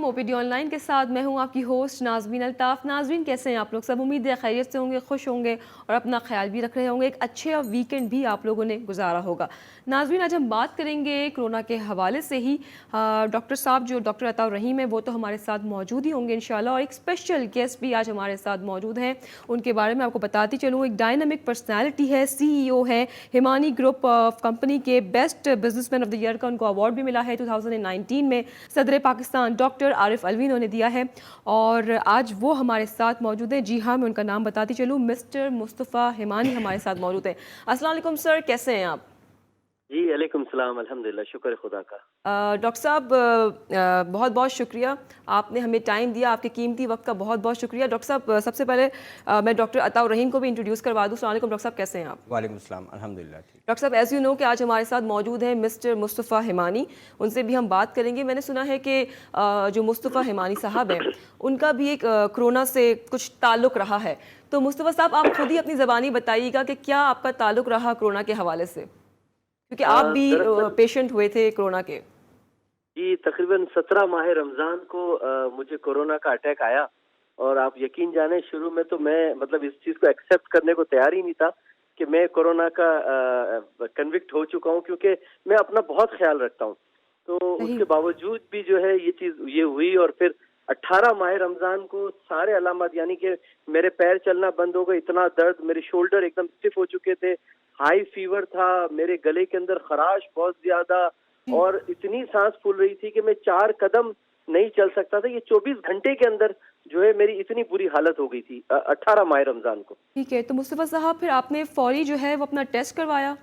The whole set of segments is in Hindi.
ओपीडी ऑनलाइन के साथ मैं हूं आपकी होस्ट नाज़मीन अल्ताफ़। नाज़रीन, कैसे हैं आप लोग? सब उम्मीद है खैरियत से होंगे, खुश होंगे और अपना ख्याल भी रख रहे होंगे। एक अच्छे वीकेंड भी आप लोगों ने गुजारा होगा। नाज़रीन, आज हम बात करेंगे कोरोना के हवाले से ही। डॉक्टर साहब जो डॉक्टर अताउर रहीम है वो तो हमारे साथ मौजूद ही होंगे इंशाल्लाह, और एक स्पेशल गेस्ट भी आज हमारे साथ मौजूद हैं। उनके बारे में आपको बताती चलूँ, एक डायनामिक पर्सनैलिटी है, CEO है हिमानी ग्रुप ऑफ कंपनी के। Best businessman of the year का उनको अवार्ड भी मिला है 2019 में। सदर पाकिस्तान डॉक्टर आरिफ अलवी उन्होंने दिया है और आज वो हमारे साथ मौजूद हैं। जी हाँ, मैं उनका नाम बताती चलूँ, मिस्टर मुस्तफ़ा हिमानी हमारे साथ मौजूद हैं। अस्सलाम वालेकुम सर, कैसे हैं आप? जी अलैकुम सलाम, अल्हम्दुलिल्लाह, शुक्र है खुदा का। डॉक्टर साहब, बहुत बहुत शुक्रिया, आपने हमें टाइम दिया, आपके कीमती वक्त का बहुत बहुत शुक्रिया। डॉक्टर साहब, सबसे पहले मैं डॉक्टर अताउर रहीम को भी इंट्रोड्यूस करवा दूँ। अस्सलाम वालेकुम डॉक्टर साहब, कैसे हैं आप? वालेकुम सलाम, अल्हम्दुलिल्लाह ठीक। डॉक्टर साहब, एज़ यू नो कि आज हमारे साथ मौजूद हैं मिस्टर मुस्तफ़ा हिमानी, उनसे भी हम बात करेंगे। मैंने सुना है कि जो मुस्तफ़ा हिमानी साहब हैं उनका भी एक कोरोना से कुछ ताल्लुक़ रहा है। तो मुस्तफ़ा साहब, आप खुद ही अपनी ज़बानी बताइएगा कि क्या आपका ताल्लुक़ रहा कोरोना के हवाले से, क्योंकि आप भी पेशेंट हुए थे कोरोना के। जी, तकरीबन 17 माह रमज़ान को मुझे कोरोना का अटैक आया और आप यकीन जाने शुरू में तो मैं मतलब इस चीज़ को एक्सेप्ट करने को तैयार ही नहीं था कि मैं कोरोना का कन्विक्ट हो चुका हूँ, क्योंकि मैं अपना बहुत ख्याल रखता हूँ। तो उसके बावजूद भी जो है ये चीज़ ये हुई और फिर 18 माह रमज़ान को सारे अलामत, यानी कि मेरे पैर चलना बंद हो गए, इतना दर्द, मेरे शोल्डर एकदम स्टिफ हो चुके थे, हाई फीवर था, मेरे गले के अंदर खराश बहुत ज्यादा और इतनी सांस फूल रही थी कि मैं 4 कदम नहीं चल सकता था। ये 24 घंटे के अंदर जो है मेरी इतनी बुरी हालत हो गई थी 18 माह रमजान को। ठीक है, तो मुस्तफ़ा साहब फिर आपने फौरी जो है वो अपना टेस्ट करवाया?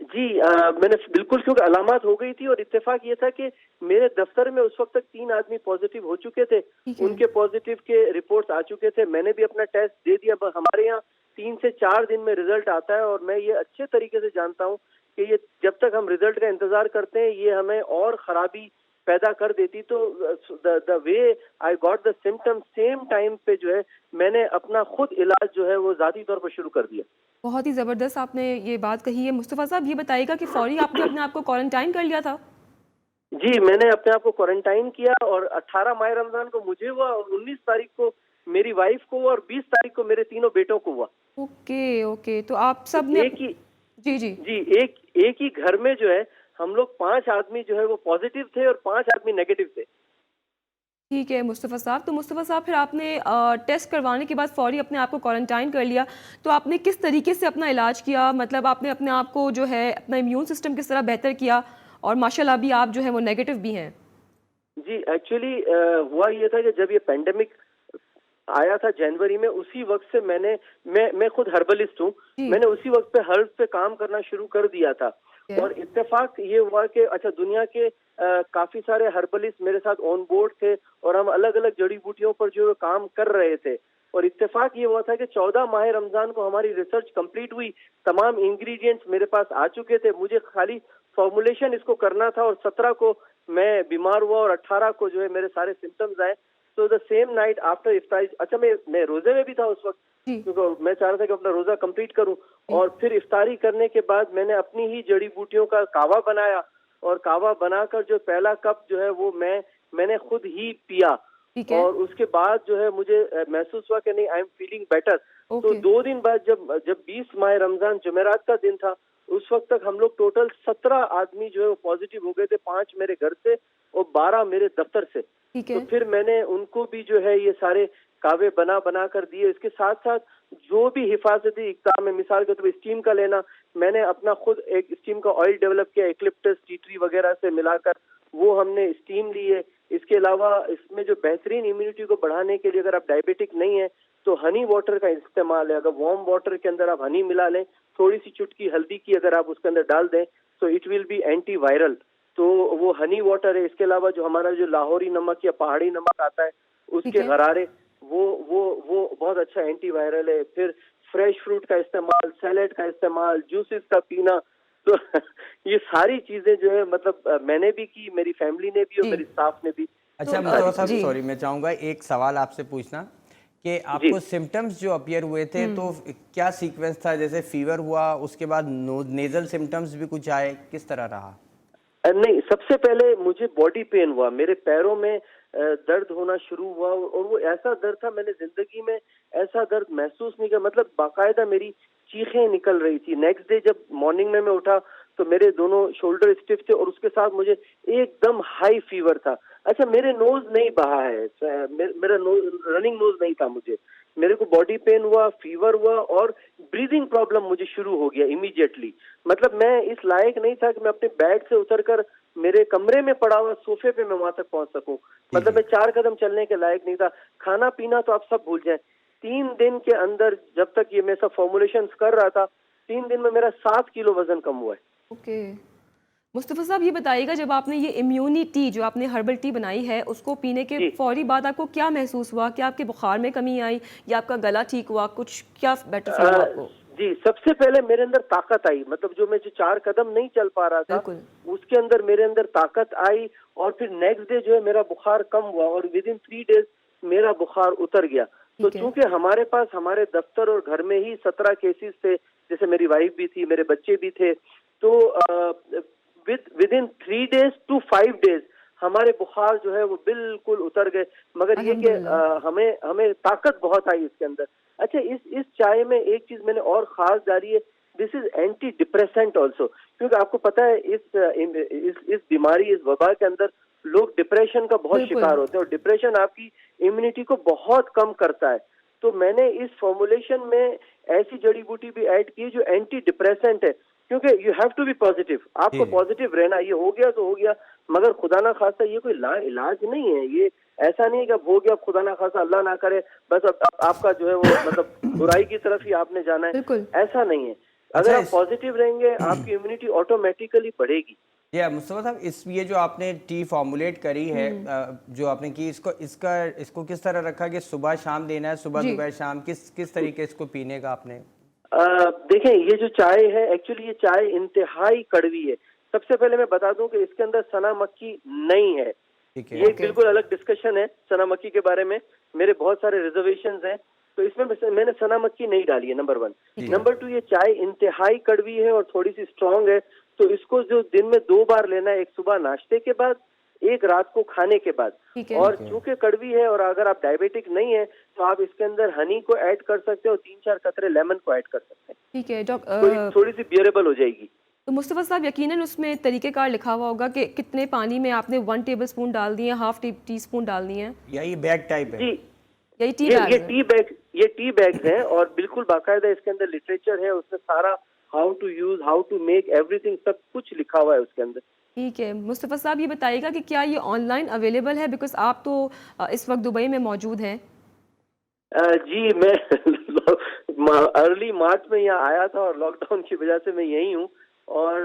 जी, मैंने बिल्कुल, क्योंकि अलामत हो गई थी और इत्तेफाक ये था कि मेरे दफ्तर में उस वक्त तक 3 आदमी पॉजिटिव हो चुके थे, उनके पॉजिटिव के रिपोर्ट्स आ चुके थे, मैंने भी अपना टेस्ट दे दिया। हमारे यहाँ 3 से 4 दिन में रिजल्ट आता है और मैं ये अच्छे तरीके से जानता हूँ कि ये जब तक हम रिजल्ट का इंतजार करते हैं ये हमें और खराबी पैदा कर देती। तो the way I got the symptom, same time पे जो है मैंने अपना खुद इलाज जो है वो जाती तौर पर शुरू कर दिया। बहुत ही ज़बरदस्त आपने ये बात कही है। मुस्तफ़ा साहब, ये बताइएगा कि फौरी आपने अपने आप को क्वारंटाइन कर लिया था? जी, मैंने अपने आप को क्वारंटाइन किया और 18 माह रमजान को मुझे हुआ और 19 तारीख को मेरी वाइफ को हुआ और 20 तारीख को मेरे तीनों बेटों को हुआ। ओके ओके, तो आप सब ने एक ही जी जी जी एक ही घर में जो है हम लोग 5 आदमी जो है वो पॉजिटिव थे और 5 आदमी नेगेटिव थे। ठीक है मुस्तफ़ा साहब, तो मुस्तफ़ा साहब फिर आपने टेस्ट करवाने के बाद फौरी अपने आप को क्वारंटाइन कर लिया, तो आपने किस तरीके से अपना इलाज किया? मतलब आपने अपने आप को जो है अपना इम्यून सिस्टम किस तरह बेहतर किया, और माशाल्लाह अभी आप जो है वो नेगेटिव भी हैं? जी, एक्चुअली हुआ ये था कि जब ये पेंडेमिक आया था जनवरी में, उसी वक्त से मैं खुद हर्बलिस्ट हूँ, मैंने उसी वक्त पे हर्ब पे काम करना शुरू कर दिया था। और इत्तेफाक ये हुआ कि अच्छा, दुनिया के काफी सारे हर्बलिस्ट मेरे साथ ऑन बोर्ड थे और हम अलग अलग जड़ी बूटियों पर जो काम कर रहे थे। और इत्तेफाक ये हुआ था कि 14 माह रमजान को हमारी रिसर्च कंप्लीट हुई, तमाम इंग्रेडिएंट्स मेरे पास आ चुके थे, मुझे खाली फॉर्मुलेशन इसको करना था। और 17 को मैं बीमार हुआ और 18 को जो है मेरे सारे सिम्टम्स आए। तो द सेम नाइट आफ्टर इफ्तारी, अच्छा मैं रोजे में भी था उस वक्त, क्योंकि मैं चाह रहा था कि अपना रोजा कंप्लीट करूं। और फिर इफ्तारी करने के बाद मैंने अपनी ही जड़ी बूटियों का कावा बनाया और कावा बनाकर जो पहला कप जो है वो मैंने खुद ही पिया। और उसके बाद जो है मुझे महसूस हुआ कि नहीं, आई एम फीलिंग बेटर। तो 2 दिन बाद जब 20 माह रमजान जुमेरात का दिन था, उस वक्त तक हम लोग टोटल 17 आदमी जो है वो पॉजिटिव हो गए थे, 5 मेरे घर से और 12 मेरे दफ्तर से। तो फिर मैंने उनको भी जो है ये सारे कावे बना कर दिए। इसके साथ साथ जो भी हिफाजती इक़दाम है, मिसाल के तौर पर स्टीम का लेना, मैंने अपना खुद एक स्टीम का ऑयल डेवलप किया, एक्लिप्टस टी ट्री वगैरह से मिलाकर वो हमने स्टीम ली है। इसके अलावा इसमें जो बेहतरीन इम्यूनिटी को बढ़ाने के लिए, अगर आप डायबिटिक नहीं है तो हनी वाटर का इस्तेमाल है। अगर वार्म वाटर के अंदर आप हनी मिला लें, थोड़ी सी चुटकी हल्दी की अगर आप उसके अंदर डाल दें तो it will be anti viral. तो वो हनी वाटर है। इसके अलावा जो हमारा जो लाहौरी नमक या पहाड़ी नमक आता है उसके गरारे, वो बहुत अच्छा एंटी वायरल है। फिर फ्रेश फ्रूट का इस्तेमाल, सैलेड का इस्तेमाल, जूसेस का पीना। तो ये सारी चीजें जो है मतलब मैंने भी की, मेरी फैमिली ने भी और मेरी स्टाफ ने भी। अच्छा मुस्तफा साहब, सॉरी, मैं चाहूँगा एक सवाल आपसे पूछना कि आपको सिम्टम्स जो अपीयर हुए थे तो क्या सीक्वेंस था? जैसे फीवर हुआ, उसके बाद नेजल सिम्टम्स भी कुछ आए, किस तरह रहा? नहीं, सबसे पहले मुझे बॉडी पेन हुआ, मेरे पैरों में दर्द होना शुरू हुआ, और वो ऐसा दर्द था, मैंने जिंदगी में ऐसा दर्द महसूस नहीं किया। मतलब बाकायदा मेरी चीखें निकल रही थी। नेक्स्ट डे जब मॉर्निंग में मैं उठा तो मेरे दोनों शोल्डर स्टिफ थे, और उसके साथ मुझे एकदम हाई फीवर था। अच्छा, मेरे नोज नहीं बहा है, मेरा नोज, रनिंग नोज नहीं था मुझे। मेरे को बॉडी पेन हुआ, फीवर हुआ, और ब्रीदिंग प्रॉब्लम मुझे शुरू हो गया इमीडिएटली। मतलब मैं इस लायक नहीं था कि मैं अपने बेड से उतरकर मेरे कमरे में पड़ा हुआ सोफे पे मैं वहां तक पहुंच सकूं। मतलब मैं 4 कदम चलने के लायक नहीं था। खाना पीना तो आप सब भूल जाएं। 3 दिन के अंदर, जब तक ये मैं सब फॉर्मुलेशंस कर रहा था, 3 दिन में मेरा 7 किलो वजन कम हुआ है। ओके, मुस्तफ़ा साहब ये बताइएगा, जब आपने ये इम्यूनी टी जो आपने हर्बल टी बनाई है उसको पीने के जी। फौरी बाद आपको क्या महसूस हुआ? क्या आपके बुखार में कमी आई या आपका गला ठीक हुआ? कुछ क्या बेटर फील हुआ आपको? जी, सबसे पहले मेरे अंदर ताकत आई। मतलब जो मैं जो 4 कदम नहीं चल पा रहा था, बिल्कुल। उसके अंदर मेरे अंदर ताकत आई, और फिर नेक्स्ट डे जो है मेरा बुखार कम हुआ, और विद इन 3 डेज मेरा बुखार उतर गया। तो ठीक है। चूंकि हमारे पास हमारे दफ्तर और घर में ही 17 केसेस थे, जैसे मेरी वाइफ भी थी, मेरे बच्चे भी थे, तो within 3 days to 5 days हमारे बुखार जो है वो बिल्कुल उतर गए। मगर ये कि हमें हमें ताकत बहुत आई इसके अंदर। अच्छा, इस चाय में एक चीज मैंने और खास डाली है, this is anti depressant also. क्योंकि आपको पता है इस बीमारी, इस वबा के अंदर लोग डिप्रेशन का बहुत बिल्कुल। शिकार होते हैं, और डिप्रेशन आपकी इम्यूनिटी को बहुत कम करता है। तो मैंने इस फॉर्मुलेशन में ऐसी जड़ी बूटी भी ऐड की जो एंटी डिप्रेसेंट है, क्योंकि you have to be positive. आपको जी। पॉजिटिव रहना, ये हो गया तो हो गया, मगर खुदा ना खास्ता ये कोई इलाज नहीं है। ये ऐसा नहीं है कि अब हो गया, खुदा ना खास्ता, अल्लाह ना करे, बस अब आपका जो है वो मतलब बुराई की तरफ ही आपने जाना है, बिल्कुल। ऐसा नहीं है। अगर अच्छा, आप पॉजिटिव रहेंगे, आपकी इम्यूनिटी ऑटोमेटिकली बढ़ेगी। या मुस्तफा साहब, इस ये जो आपने टी फॉर्मुलेट करी है, जो आपने की, इसको किस तरह रखा कि सुबह शाम देना है, सुबह जी। दोपहर शाम, किस तरीके इसको पीने का आपने? देखें, ये जो चाय है, एक्चुअली ये चाय इंतहाई कड़वी है। सबसे पहले मैं बता दूं कि इसके अंदर सना मक्खी नहीं है। ठीक है। ये एक बिल्कुल अलग डिस्कशन है सना मक्खी के बारे में। मेरे बहुत सारे रिजर्वेशंस हैं, तो इसमें मैंने सना मक्खी नहीं डाली है, नंबर 1। नंबर 2, ये चाय इंतहाई कड़वी है और थोड़ी सी स्ट्रांग है। तो इसको जो दिन में 2 बार लेना है, एक सुबह नाश्ते के बाद, एक रात को खाने के बाद। ठीक है। और चूंकि कड़वी है, और अगर आप डायबिटिक नहीं है, तो आप इसके अंदर हनी को ऐड कर सकते हो, 3-4 कतरे लेमन को ऐड कर सकते हैं, ठीक है तो ये थोड़ी सी बियरेबल हो जाएगी। तो मुस्तफ़ा साहब यकीनन उसमें तरीक़ेकार लिखा हुआ होगा कि कितने पानी में आपने 1 टेबल स्पून डाल दिए, हाफ टी स्पून डाल दिए हैं, या ये बैग टाइप है? जी, यही टी ये बैग टी बैग्स हैं, और बिल्कुल बाकायदा इसके अंदर लिटरेचर है, उसमें सारा how to use, how to make everything, सब कुछ लिखा हुआ है उसके अंदर। ठीक है। मुस्तफ़ा साहब ये बताइएगा कि क्या ये ऑनलाइन अवेलेबल है, बिकॉज आप तो इस वक्त दुबई में मौजूद हैं? जी, मैं अर्ली मार्च में यहाँ आया था, और लॉकडाउन की वजह से मैं यही हूँ, और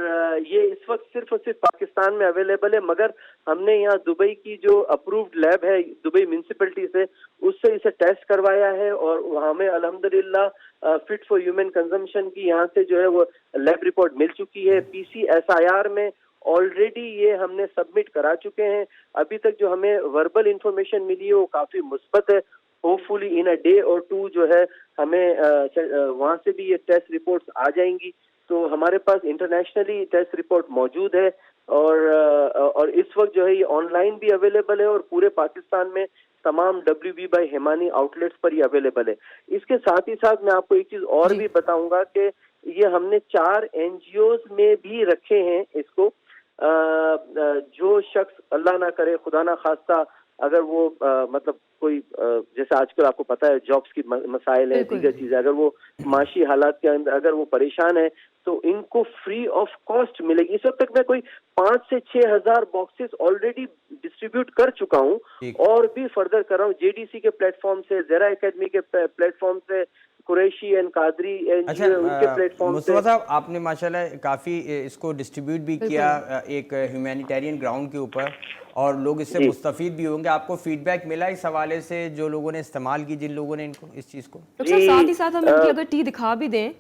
ये इस वक्त सिर्फ और सिर्फ पाकिस्तान में अवेलेबल है। मगर हमने यहाँ दुबई की जो अप्रूव्ड लैब है दुबई म्यूनिसिपैलिटी से, उससे इसे टेस्ट करवाया है, और हमें अल्हम्दुलिल्लाह फिट फॉर ह्यूमन कंजम्पशन की यहाँ से जो है वो लैब रिपोर्ट मिल चुकी है। PCSIR में ऑलरेडी ये हमने सबमिट करा चुके हैं। अभी तक जो हमें वर्बल इंफॉर्मेशन मिली है वो काफी मुस्बत है। होपफुली इन अ डे और 2 जो है हमें वहाँ से भी ये टेस्ट रिपोर्ट्स आ जाएंगी। तो हमारे पास इंटरनेशनली टेस्ट रिपोर्ट मौजूद है, और इस वक्त जो है ये ऑनलाइन भी अवेलेबल है, और पूरे पाकिस्तान में तमाम WB बाय हिमानी आउटलेट्स पर ये अवेलेबल है। इसके साथ ही साथ मैं आपको एक चीज और भी बताऊंगा कि ये हमने 4 NGOs में भी रखे हैं इसको। जो शख्स, अल्लाह ना करे, खुदा ना खास्ता, अगर वो मतलब कोई जैसे आजकल आपको पता है जॉब्स की मसाइल है, दीगर चीजें, अगर वो माशी हालात के अंदर अगर वो परेशान है, तो इनको फ्री ऑफ कॉस्ट मिलेगी। इस वक्त तक मैं कोई 5 से 6 हजार बॉक्सेस ऑलरेडी डिस्ट्रीब्यूट कर चुका हूँ, और भी फर्दर कर रहा हूँ, JDC के प्लेटफॉर्म से, ज़रा एकेडमी के प्लेटफॉर्म से, कुरैशी एंड कादरी अच्छा, उनके प्लेटफॉर्म से। मुस्तफा साहब, आपने माशाल्लाह काफ़ी इसको डिस्ट्रीब्यूट भी किया एक ह्यूमैनिटेरियन ग्राउंड के ऊपर, और लोग इससे मुस्तफीद भी होंगे। आपको फीडबैक मिला इस हवाले से, जो लोगों ने इस्तेमाल की, जिन लोगों ने इनको इस चीज़ को? डॉक्टर साहब, साथ ही साथ हम इनकी अगर टी दिखा भी दें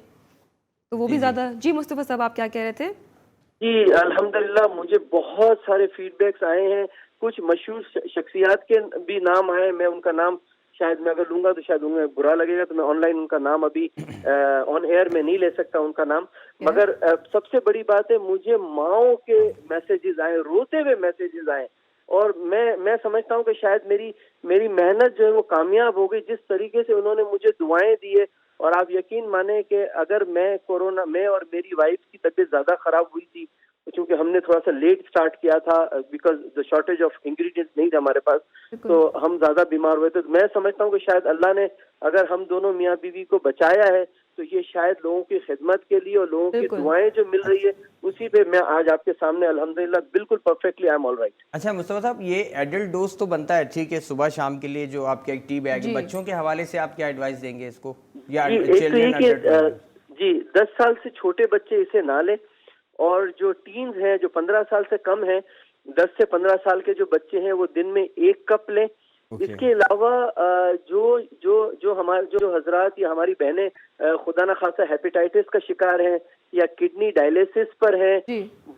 तो वो भी ज़्यादा। जी मुस्तफ़ा साहब, आप क्या कह रहे थे? जी, अल्हम्दुलिल्लाह मुझे बहुत सारे फीडबैक्स आए हैं। कुछ मशहूर शख्सियात के भी नाम आए, मैं उनका नाम शायद मैं अगर लूंगा तो शायद उन्हें बुरा लगेगा, तो मैं ऑनलाइन उनका नाम अभी ऑन एयर में नहीं ले सकता उनका नाम। मगर सबसे बड़ी बात है, मुझे माओ के मैसेजेस आए, रोते हुए मैसेजेस आए, और मैं समझता हूँ कि शायद मेरी मेहनत जो है वो कामयाब हो गई। जिस तरीके से उन्होंने मुझे दुआएं दी है, और आप यकीन माने कि अगर मैं और मेरी वाइफ की तबीयत ज्यादा खराब हुई थी, क्योंकि हमने थोड़ा सा लेट स्टार्ट किया था because the shortage of ingredients नहीं था हमारे पास, तो हम ज्यादा बीमार हुए थे। तो मैं समझता हूँ कि शायद अल्लाह ने अगर हम दोनों मियाँ बीवी को बचाया है, तो ये शायद लोगों की खिदमत के लिए और लोगों की दुआएं जो मिल रही है उसी पे मैं आज आपके सामने अल्हम्दुलिल्लाह बिल्कुल perfectly I am all right. अच्छा मुस्तफा साहब, ये एडल्ट डोज तो बनता है, ठीक है, सुबह शाम के लिए जो आपके टी बैग, बच्चों के हवाले से आप क्या एडवाइस देंगे इसको, या जी 10 साल से छोटे बच्चे इसे ना लें, और जो टीन्स हैं जो 15 साल से कम हैं, 10 से 15 साल के जो बच्चे हैं वो दिन में 1 कप लें। इसके अलावा जो हमारे जो हजरात या हमारी बहनें खुदा न खासा हेपेटाइटिस का शिकार हैं या किडनी डायलिसिस पर हैं,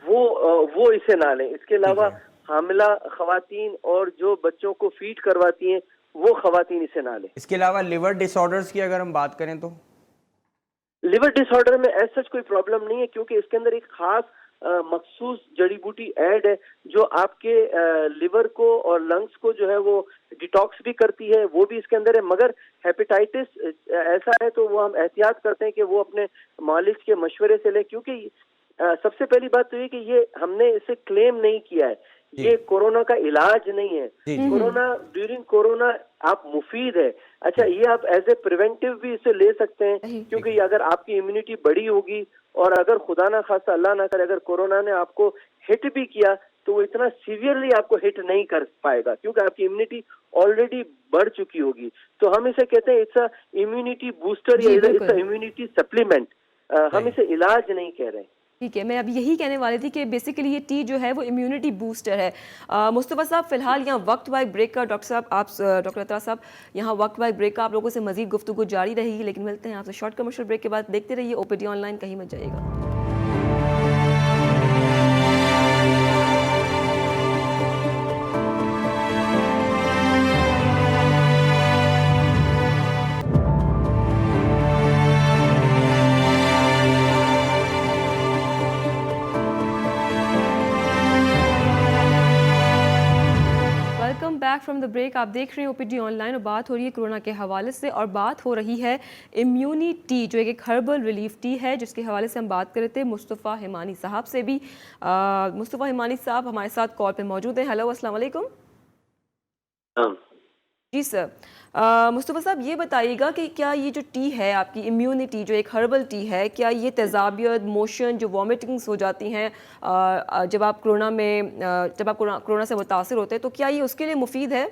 वो इसे ना लें। इसके अलावा हामिला खवातीन और जो बच्चों को फीड करवाती हैं वो खवातीन इसे ना लें। इसके अलावा लिवर डिसऑर्डर्स की अगर हम बात करें तो लिवर डिसऑर्डर में ऐसा कोई प्रॉब्लम नहीं है, क्योंकि इसके अंदर एक खास मखसूस जड़ी बूटी ऐड है जो आपके लिवर को और लंग्स को जो है वो डिटॉक्स भी करती है, वो भी इसके अंदर है। मगर हेपेटाइटिस ऐसा है तो वो हम एहतियात करते हैं कि वो अपने मालिज के मशवरे से लें, क्योंकि सबसे पहली बात तो ये कि ये हमने इसे क्लेम नहीं किया है, ये कोरोना का इलाज नहीं है। कोरोना ड्यूरिंग कोरोना आप मुफीद है। अच्छा, ये आप एज ए प्रिवेंटिव भी इसे ले सकते हैं, क्योंकि अगर आपकी इम्यूनिटी बड़ी होगी और अगर खुदा ना खासा अल्लाह ना करे अगर कोरोना ने आपको हिट भी किया तो वो इतना सीवियरली आपको हिट नहीं कर पाएगा, क्योंकि आपकी इम्यूनिटी ऑलरेडी बढ़ चुकी होगी। तो हम इसे कहते हैं इट्स अ इम्यूनिटी बूस्टर या इट्स अ इम्यूनिटी सप्लीमेंट, हम इसे इलाज नहीं कह रहे हैं। ठीक है, मैं अभी यही कहने वाली थी कि बेसिकली ये टी जो है वो इम्यूनिटी बूस्टर है। मुस्तफा साहब, फिलहाल यहाँ वक्त वाइज ब्रेक का डॉक्टर अतरा साहब यहाँ वक्त वाइज ब्रेक का आप लोगों से मजीद गुफ्तगू जारी रहेगी, लेकिन मिलते हैं आपसे शॉर्ट कमर्शियल ब्रेक के बाद। देखते रहिए ओपीडी ऑनलाइन, कहीं मत जाइएगा। बैक फ्रॉम द ब्रेक, आप देख रहे हैं ओपीडी ऑनलाइन और बात हो रही है कोरोना के हवाले से, और बात हो रही है इम्यूनी टी जो एक हर्बल रिलीफ टी है, जिसके हवाले से हम बात कर रहे थे मुस्तफ़ा हिमानी साहब से भी। मुस्तफ़ा हिमानी साहब हमारे साथ कॉल पे मौजूद हैं। हेलो, अस्सलाम वालेकुम। जी सर, मुस्तफ़ा साहब ये बताइएगा कि क्या ये जो टी है आपकी इम्यूनिटी जो एक हर्बल टी है, क्या ये तेज़ाबियत, मोशन, जो वॉमिटिंग्स हो जाती हैं जब आप कोरोना से मुतासिर होते हैं, तो क्या ये उसके लिए मुफीद है?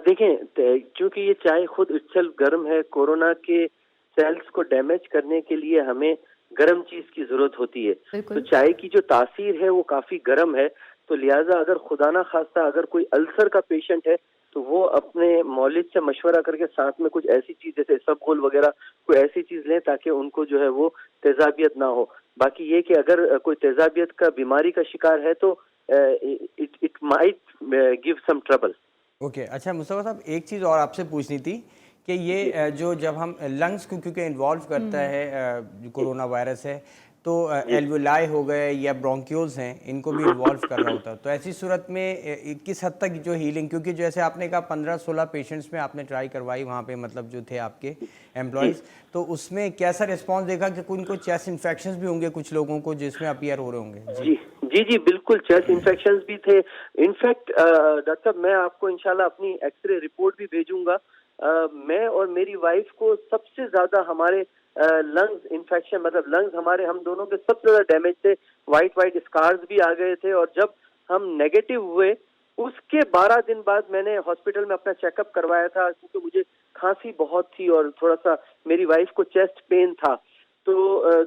देखें, क्योंकि ये चाय खुद इटसेल्फ गर्म है, कोरोना के सेल्स को डैमेज करने के लिए हमें गर्म चीज की जरूरत होती है। तो चाय की जो तासीर है वो काफी गर्म है, तो लिहाजा अगर खुदा ना खास्ता अगर कोई अल्सर का पेशेंट है तो वो अपने मौलिद से मशवरा करके साथ में कुछ ऐसी चीज जैसे सबगोल वगैरह कोई ऐसी चीज लें ताकि उनको जो है वो तेजाबियत ना हो। बाकी ये कि अगर कोई तेजाबियत का बीमारी का शिकार है तो it might give some trouble. Okay, अच्छा मुस्तफा साहब, एक चीज़ और आपसे पूछनी थी कि ये जो जब हम लंग्स को क्योंकि इन्वॉल्व करता है जो कोरोना वायरस है, तो एल्वुलाई हो गए या ब्रोंक्यूल्स हैं, इनको भी इन्वॉल्व कर रहा होता है, तो ऐसी सूरत में किस हद तक जो हीलिंग, क्योंकि जैसे आपने कहा 15-16 पेशेंट्स में आपने ट्राई करवाई वहाँ पे, मतलब जो थे आपके एम्प्लॉयज़, तो उसमें कैसा रिस्पॉन्स देखा कि उनको चेस्ट इन्फेक्शंस भी होंगे कुछ लोगों को जिसमें अपीयर हो रहे होंगे? जी बिल्कुल, चेस्ट इन्फेक्शंस भी थे। इनफैक्ट डॉक्टर साहब, मैं आपको इंशाल्लाह अपनी एक्सरे रिपोर्ट भी भेजूंगा। मैं और मेरी वाइफ को सबसे ज्यादा हमारे लंग्स इन्फेक्शन, मतलब लंग्स हमारे हम दोनों के सबसे ज्यादा डैमेज थे, वाइट स्कार्स भी आ गए थे, और जब हम नेगेटिव हुए उसके 12 दिन बाद मैंने हॉस्पिटल में अपना चेकअप करवाया था, क्योंकि मुझे खांसी बहुत थी और थोड़ा सा मेरी वाइफ को चेस्ट पेन था। तो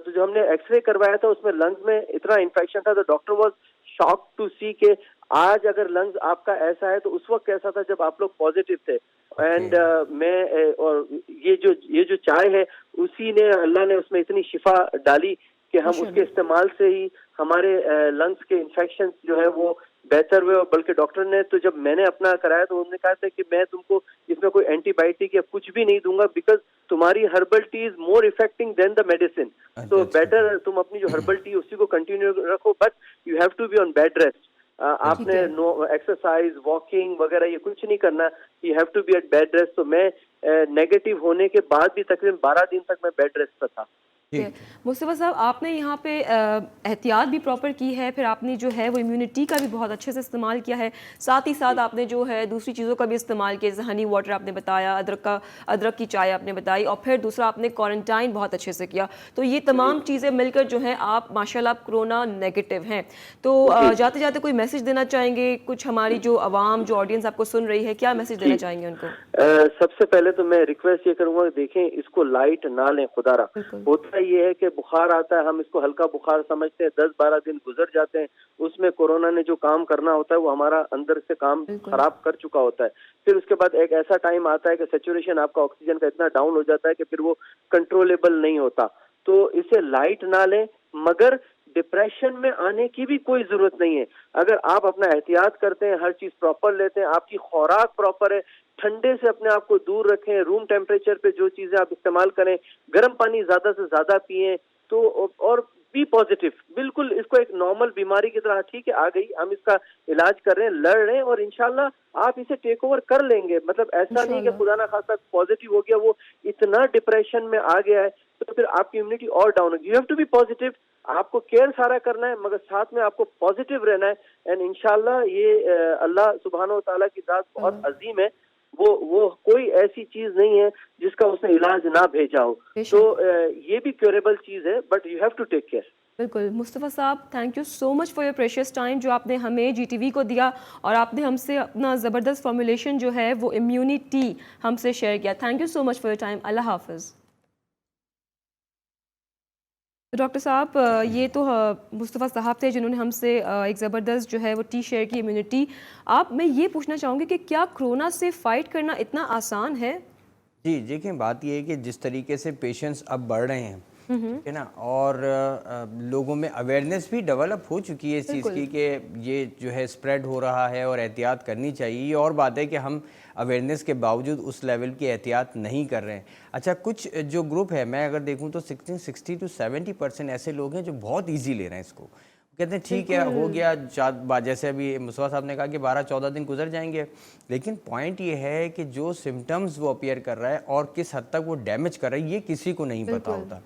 जो हमने एक्सरे करवाया था उसमें लंग्स में इतना इन्फेक्शन था, तो डॉक्टर वाज शॉक टू सी के आज अगर लंग्स आपका ऐसा है तो उस वक्त कैसा था जब आप लोग पॉजिटिव थे। एंड मैं और ये जो चाय है उसी ने, अल्लाह ने उसमें इतनी शिफा डाली कि हम उसके इस्तेमाल से ही हमारे लंग्स के इन्फेक्शन जो है वो बेहतर हुए। और बल्कि डॉक्टर ने तो जब मैंने अपना कराया तो उन्होंने कहा था कि मैं तुमको इसमें कोई एंटीबायोटिक या कुछ भी नहीं दूंगा, बिकॉज तुम्हारी herbal tea is more effecting than the medicine. अच्छा तो अच्छा। बेटर तुम अपनी जो हर्बल टी उसी को कंटिन्यू रखो, but you have to be on bed rest. आपने है। नो एक्सरसाइज वॉकिंग वगैरह ये कुछ नहीं करना, you have to be at bed rest. तो मैं नेगेटिव होने के बाद भी तकरीबन 12 दिन तक मैं बेड रेस्ट पर था। है। मुस्तफ़ा साहब, आपने यहाँ पे एहतियात भी प्रॉपर की है, फिर आपने जो है वो इम्यूनिटी का भी बहुत अच्छे से इस्तेमाल किया है, साथ ही साथ आपने जो है दूसरी चीज़ों का भी इस्तेमाल किया, जैसे हनी वाटर आपने बताया, अदरक की चाय आपने बताई, और फिर दूसरा आपने क्वारंटाइन बहुत अच्छे से किया। तो ये तमाम चीज़ें मिलकर जो है आप माशाल्लाह कोरोना नेगेटिव हैं। तो जाते जाते कोई मैसेज देना चाहेंगे, कुछ हमारी जो आवाम जो ऑडियंस आपको सुन रही है, क्या मैसेज देना चाहेंगे उनको? सबसे पहले तो मैं रिक्वेस्ट ये करूंगा कि देखें, इसको लाइट ना लें खुदारा। होता ये है कि बुखार आता है, हम इसको हल्का बुखार समझते हैं, 10-12 दिन गुजर जाते हैं, उसमें कोरोना ने जो काम करना होता है वो हमारा अंदर से काम खराब कर चुका होता है। फिर उसके बाद एक ऐसा टाइम आता है कि सैचुरेशन आपका ऑक्सीजन का इतना डाउन हो जाता है कि फिर वो कंट्रोलेबल नहीं होता। तो इसे लाइट ना लें, मगर डिप्रेशन में आने की भी कोई जरूरत नहीं है। अगर आप अपना एहतियात करते हैं, हर चीज प्रॉपर लेते हैं, आपकी खुराक प्रॉपर है, ठंडे से अपने आप को दूर रखें, रूम टेम्परेचर पे जो चीजें आप इस्तेमाल करें, गर्म पानी ज्यादा से ज्यादा पिएं, तो और बी पॉजिटिव। बिल्कुल इसको एक नॉर्मल बीमारी की तरह, ठीक है आ गई, हम इसका इलाज कर रहे हैं, लड़ रहे हैं, और इंशाल्लाह आप इसे टेक ओवर कर लेंगे। मतलब ऐसा नहीं कि खुदा ना खास्ता पॉजिटिव हो गया, वो इतना डिप्रेशन में आ गया है तो फिर आपकी इम्यूनिटी और डाउन होगी। You have to be positive, आपको केयर सारा करना है, मगर साथ में आपको पॉजिटिव रहना है। एंड इंशाल्लाह ये अल्लाह सुब्हानो तआला की जात बहुत अजीम है, वो कोई ऐसी चीज नहीं है जिसका उसने इलाज ना भेजा हो। तो ये भी क्योरेबल चीज है, but you have to take care. बिल्कुल मुस्तफ़ा साहब, thank you so much for your precious time जो आपने हमें GTV को दिया, और आपने हमसे अपना ज़बरदस्त फॉर्मुलेशन जो है वो इम्यूनिटी हमसे शेयर किया। Thank you so much for your time. अल्लाह हाफ़िज़। तो डॉक्टर साहब, ये तो मुस्तफ़ा साहब थे जिन्होंने हमसे एक ज़बरदस्त जो है वो टी शेयर की, इम्यूनिटी। मैं ये पूछना चाहूँगी कि क्या कोरोना से फ़ाइट करना इतना आसान है? जी देखिए, बात ये है कि जिस तरीके से पेशेंट्स अब बढ़ रहे हैं, ठीक है ना, और लोगों में अवेयरनेस भी डेवलप हो चुकी है इस चीज़ की कि ये जो है स्प्रेड हो रहा है और एहतियात करनी चाहिए। ये और बात है कि हम अवेयरनेस के बावजूद उस लेवल की एहतियात नहीं कर रहे हैं। अच्छा, कुछ जो ग्रुप है, मैं अगर देखूं तो 60 to 70% ऐसे लोग हैं जो बहुत ईजी ले रहे हैं इसको, कहते हैं ठीक है हो गया, जैसे अभी मुस्तफा साहब ने कहा कि 12-14 दिन गुजर जाएंगे। लेकिन पॉइंट ये है कि जो सिम्टम्स वो अपीयर कर रहा है और किस हद तक वो डैमेज कर रहा है, ये किसी को नहीं पता होता।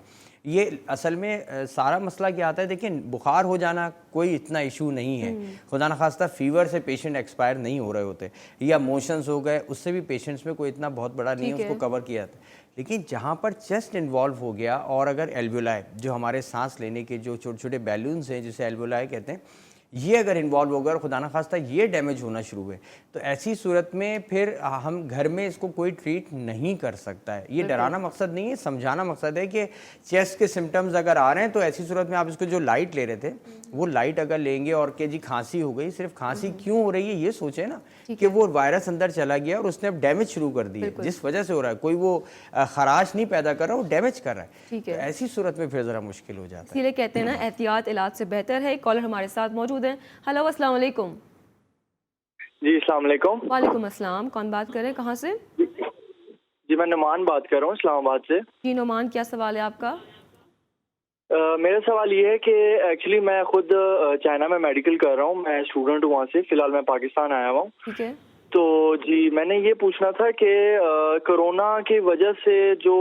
ये असल में सारा मसला क्या आता है, देखिए बुखार हो जाना कोई इतना इशू नहीं है, खुदा न खास्ता फीवर से पेशेंट एक्सपायर नहीं हो रहे होते, या मोशंस हो गए उससे भी पेशेंट्स में कोई इतना बहुत बड़ा नहीं है, उसको कवर किया जाता है। लेकिन जहाँ पर चेस्ट इन्वॉल्व हो गया, और अगर एल्वुलाई जो हमारे सांस लेने के जो छोटे छोटे बैलून्स हैं जिसे एल्वुलाई कहते हैं, ये अगर इन्वॉल्व होगा और खुदा न खास्ता ये डैमेज होना शुरू हुए, तो ऐसी सूरत में फिर हम घर में इसको कोई ट्रीट नहीं कर सकता है। ये डराना मकसद नहीं है, समझाना मकसद है कि चेस्ट के सिम्टम्स अगर आ रहे हैं तो ऐसी सूरत में आप इसको जो लाइट ले रहे थे वो लाइट अगर लेंगे, और कि जी खांसी हो गई, सिर्फ खांसी क्यों हो रही है ये सोचे ना कि वो वायरस अंदर चला गया और उसने अब डैमेज शुरू कर दी है, जिस वजह से हो रहा है। कोई वो खराश नहीं पैदा कर रहा, वो डैमेज कर रहा है। तो ऐसी सूरत में फिर ज़रा मुश्किल हो जाता है। इसीलिए कहते हैं ना, एहतियात इलाज से बेहतर है। कॉलर हमारे साथ मौजूद हैं। हेलो, अस्सलाम वालेकुम। जी अस्सलाम वालेकुम। वालेकुम अस्सलाम। कौन बात कर रहे हैं, कहाँ से? जी मैं नुमान बात कर रहा हूँ इस्लामाबाद से। जी नुमान, क्या सवाल है आपका? मेरा सवाल ये है कि एक्चुअली मैं खुद चाइना में मेडिकल कर रहा हूँ, मैं स्टूडेंट हूँ वहाँ से, फिलहाल मैं पाकिस्तान आया हुआ हूँ। ठीक है। तो जी मैंने ये पूछना था कि कोरोना की वजह से जो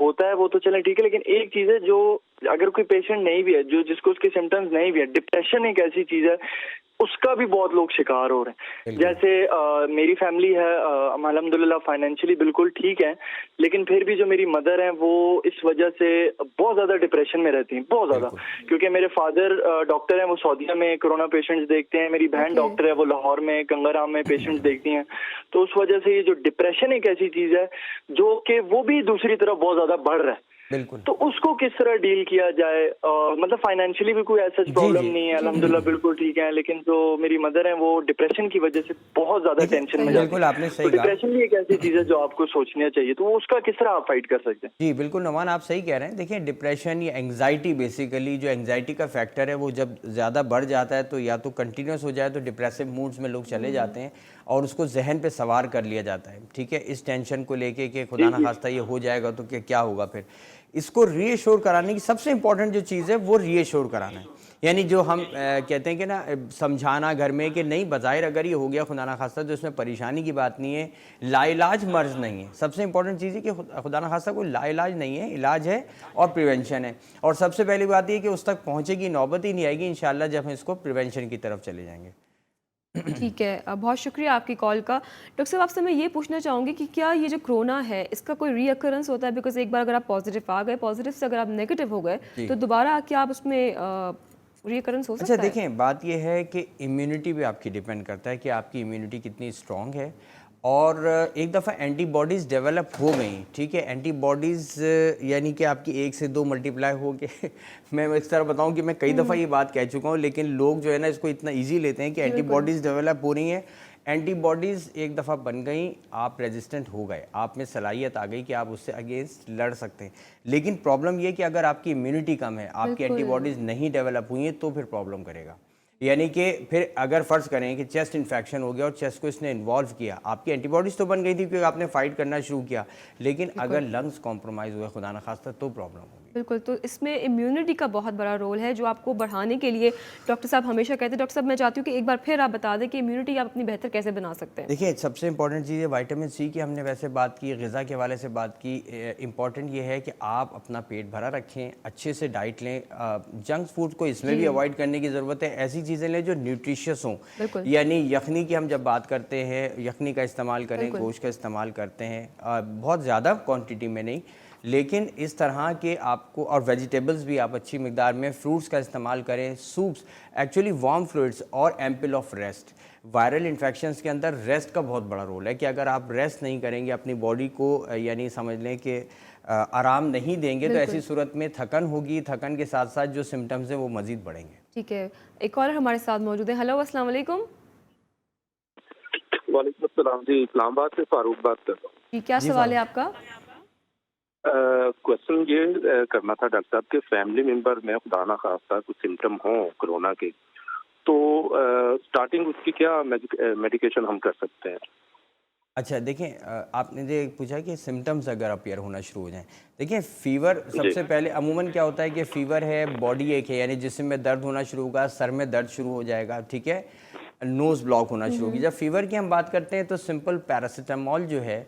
होता है वो तो चले ठीक है, लेकिन एक चीज़ है जो अगर कोई पेशेंट नहीं भी है, जो जिसको उसके सिम्टम्स नहीं भी है, डिप्रेशन एक ऐसी चीज़ है उसका भी बहुत लोग शिकार हो रहे हैं। जैसे मेरी फैमिली है, अल्हम्दुलिल्लाह फाइनेंशियली बिल्कुल ठीक है, लेकिन फिर भी जो मेरी मदर हैं वो इस वजह से बहुत ज़्यादा डिप्रेशन में रहती हैं, बहुत ज़्यादा। क्योंकि मेरे फादर डॉक्टर हैं, वो सऊदीया में कोरोना पेशेंट्स देखते हैं, मेरी बहन डॉक्टर है, वो लाहौर में गंगाराम में पेशेंट्स देखती हैं। तो उस वजह से ये जो डिप्रेशन एक ऐसी चीज़ है जो कि वो भी दूसरी तरफ बहुत ज़्यादा बढ़ रहा है। बिल्कुल। तो उसको किस तरह डील किया जाए? मतलब फाइनेंशियली भी कोई ऐसा प्रॉब्लम जी। नहीं है, अल्हम्दुलिल्लाह बिल्कुल ठीक है, लेकिन जो मेरी मदर है वो डिप्रेशन की वजह से बहुत ज्यादा देखिए, टेंशन में जाती बिल्कुल है। आपने तो सही कहा। डिप्रेशन भी एक ऐसी चीज है जो आपको सोचना चाहिए, तो उसका किस तरह आप फाइट कर सकते हैं? जी, बिल्कुल नुमान आप सही कह रहे हैं। देखिए डिप्रेशन या एंग्जायटी, बेसिकली जो एंग्जायटी का फैक्टर है वो जब ज़्यादा बढ़ जाता है तो या तो कंटिन्यूस हो जाए तो डिप्रेसिव मूड्स में लोग चले जाते हैं और उसको जहन पे सवार कर लिया जाता है, ठीक है, इस टेंशन को लेके कि खुदा जी ना जी। खास्ता ये हो जाएगा तो क्या होगा फिर। इसको रीएश्योर कराने की सबसे इंपॉर्टेंट जो चीज़ है वो रीएश्योर कराना है। यानी जो हम कहते हैं कि ना समझाना घर में कि नहीं, बज़ाहिर अगर ये हो गया खुदा ना खास्ता तो इसमें परेशानी की बात नहीं है, लाइलाज मर्ज़ नहीं है। सबसे इंपॉर्टेंट चीज़ है कि खुदा ना खास्ता कोई लाइलाज नहीं है, इलाज है और प्रिवेंशन है। और सबसे पहली बात ये कि उस तक पहुँचे की नौबत ही नहीं आएगी इंशाल्लाह जब हम इसको प्रिवेंशन की तरफ चले जाएंगे। ठीक है, बहुत शुक्रिया आपकी कॉल का। डॉक्टर साहब आपसे मैं ये पूछना चाहूँगी कि क्या ये जो कोरोना है इसका कोई रीअकरेंस होता है? बिकॉज़ एक बार अगर आप पॉजिटिव आ गए, पॉजिटिव से अगर आप नेगेटिव हो गए जी। तो दोबारा क्या आप उसमें रीअकरेंस हो अच्छा सकता है? देखें, बात यह है कि इम्यूनिटी भी आपकी डिपेंड करता है कि आपकी इम्यूनिटी कितनी स्ट्रांग है। और एक दफ़ा एंटीबॉडीज़ डेवलप हो गई, ठीक है, एंटीबॉडीज़ यानी कि आपकी 1 से 2 मल्टीप्लाई हो के मैं इस तरह बताऊं कि मैं कई दफ़ा ये बात कह चुका हूँ, लेकिन लोग जो है ना इसको इतना इजी लेते हैं कि जी, बिल्कुल। एंटीबॉडीज़ डेवलप हो रही हैं। एंटीबॉडीज़ एक दफ़ा बन गई, आप रेजिस्टेंट हो गए, आप में सलाहियत आ गई कि आप उससे अगेंस्ट लड़ सकते हैं। लेकिन प्रॉब्लम ये कि अगर आपकी इम्यूनिटी कम है, आपकी बिल्कुल। एंटीबॉडीज़ नहीं डेवलप हुई हैं तो फिर प्रॉब्लम करेगा। यानी कि फिर अगर फ़र्ज़ करें कि चेस्ट इन्फेक्शन हो गया और चेस्ट को इसने इन्वॉल्व किया, आपकी एंटीबॉडीज़ तो बन गई थी क्योंकि आपने फ़ाइट करना शुरू किया, लेकिन अगर लंग्स कॉम्प्रोमाइज़ हुए खुदा न खास्ता तो प्रॉब्लम होगी। बिल्कुल, तो इसमें इम्यूनिटी का बहुत बड़ा रोल है जो आपको बढ़ाने के लिए डॉक्टर साहब हमेशा कहते हैं। डॉक्टर साहब मैं चाहती हूँ कि एक बार फिर आप बता दें कि इम्यूनिटी आप अपनी बेहतर कैसे बना सकते हैं? देखिए सबसे इंपॉर्टेंट चीज़ है विटामिन सी की, हमने वैसे बात की, ग़िज़ा के हवाले से बात की। इंपॉर्टेंट ये है कि आप अपना पेट भरा रखें, अच्छे से डाइट लें, जंक फूड को इसमें भी अवॉइड करने की ज़रूरत है। ऐसी चीज़ें लें जो न्यूट्रिशियस हों, बिल्कुल। यानी यखनी की हम जब बात करते हैं, यखनी का इस्तेमाल करें, बिल्कुल। गोश्त का इस्तेमाल करते हैं, बहुत ज़्यादा क्वांटिटी में नहीं, लेकिन इस तरह के आपको, और वेजिटेबल्स भी आप अच्छी मिकदार में, फ्रूट्स का इस्तेमाल करें, सूप्स, एक्चुअली वार्म फ्लूइड्स और ample of rest. Viral infections के अंदर रेस्ट का बहुत बड़ा रोल है कि अगर आप रेस्ट नहीं करेंगे अपनी बॉडी को, यानी समझ लें कि आराम नहीं देंगे, तो ऐसी सूरत में थकन होगी, थकन के साथ साथ जो सिम्टम्स हैं वो मज़ीद बढ़ेंगे। ठीक है, एक और हमारे साथ मौजूद है। हेलो, अस्सलाम वालेकुम। वालेकुम अस्सलाम जी, इस्लामाबाद से फारूक बात कर रहा हूँ। जी, क्या जी, सवाल है फारूक। आपका? क्वेश्चन ये करना था डॉक्टर साहब के फैमिली मेंबर में खुदा ना खास्ता कुछ सिम्टम हो कोरोना के, तो स्टार्टिंग उसकी क्या मेडिकेशन हम कर सकते हैं? अच्छा देखें, आपने जो पूछा कि सिम्टम्स अगर अपीयर होना शुरू हो जाएं, देखिए फ़ीवर सबसे पहले अमूमन क्या होता है कि फ़ीवर है, बॉडी एक है, यानी जिस्म में दर्द होना शुरू होगा, सर में दर्द शुरू हो जाएगा, ठीक है, नोज़ ब्लॉक होना शुरू होगी। जब फ़ीवर की हम बात करते हैं तो सिंपल पैरासीटामोल जो है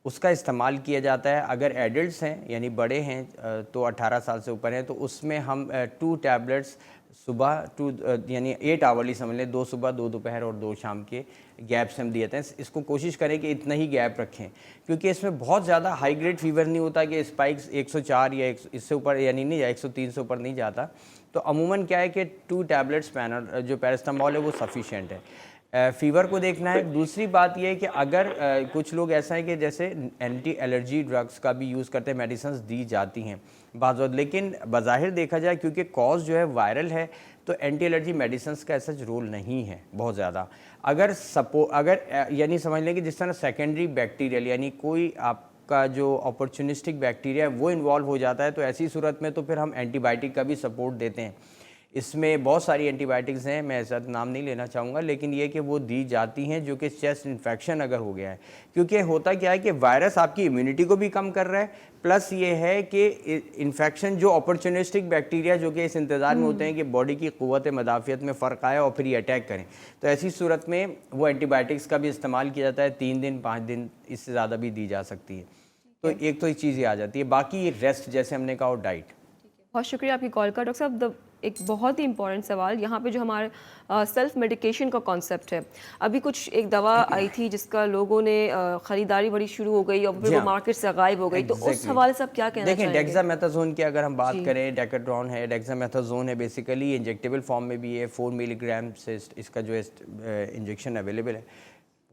उसका इस्तेमाल किया जाता है। अगर एडल्ट्स हैं यानी बड़े हैं तो 18 साल से ऊपर हैं तो उसमें हम 2 टैबलेट्स सुबह, 2 यानी 8 आवरली समझ लें, 2 सुबह 2 दोपहर और 2 शाम के गैप से हम दिए थे। इसको कोशिश करें कि इतना ही गैप रखें क्योंकि इसमें बहुत ज़्यादा हाई ग्रेड फीवर नहीं होता कि स्पाइक्स 104 या इससे ऊपर यानी नहीं, या 103 से ऊपर नहीं जाता। तो अमूमन क्या है कि 2 टैबलेट्स जो पैरासीटामोल है वो सफिशिएंट है। फ़ीवर को देखना है। दूसरी बात ये है कि अगर कुछ लोग ऐसा है कि जैसे एंटी एलर्जी ड्रग्स का भी यूज़ करते हैं, मेडिसिन्स दी जाती हैं बाज़ वक़्त, लेकिन बज़ाहिर देखा जाए क्योंकि कॉज जो है वायरल है तो एंटी एलर्जी मेडिसिन्स का ऐसा रोल नहीं है बहुत ज़्यादा। अगर यानी समझ लें कि जिस तरह सेकेंडरी बैक्टीरियल यानी कोई आपका जो अपॉर्चुनिस्टिक बैक्टीरिया है वो इन्वॉल्व हो जाता है तो ऐसी सूरत में तो फिर हम एंटीबायोटिक का भी सपोर्ट देते हैं। इसमें बहुत सारी एंटीबायोटिक्स हैं, मैं ऐसा नाम नहीं लेना चाहूँगा, लेकिन ये कि वो दी जाती हैं जो कि चेस्ट इन्फेक्शन अगर हो गया है, क्योंकि होता क्या है कि वायरस आपकी इम्यूनिटी को भी कम कर रहा है, प्लस ये है कि इन्फेक्शन जो अपॉर्चुनिस्टिक बैक्टीरिया जो कि इस इंतज़ार में होते हैं कि बॉडी की क़ुव्वत मदाफ़ियत में फ़र्क आए और फिर ये अटैक करें, तो ऐसी सूरत में वो एंटीबायोटिक्स का भी इस्तेमाल किया जाता है। 3 दिन 5 दिन इससे ज़्यादा भी दी जा सकती है। तो एक तो ये चीज़ आ जाती है, बाकी रेस्ट जैसे हमने कहा और डाइट। बहुत शुक्रिया आपकी कॉल का। डॉक्टर साहब एक बहुत ही इंपॉर्टेंट सवाल यहाँ पे जो हमारे सेल्फ मेडिकेशन का कॉन्सेप्ट है, अभी कुछ एक दवा आई थी जिसका लोगों ने ख़रीदारी बड़ी शुरू हो गई और फिर वो मार्केट से गायब हो गई, तो उस हवाले से आप क्या कहना देखें, चाहेंगे? डेक्सामेथासोन की अगर हम बात करें, डेकाड्रॉन है, डेक्सामेथासोन है, बेसिकली इंजेक्टेबल फॉर्म में भी है, 4 मिलीग्राम से इसका जो इंजेक्शन अवेलेबल है,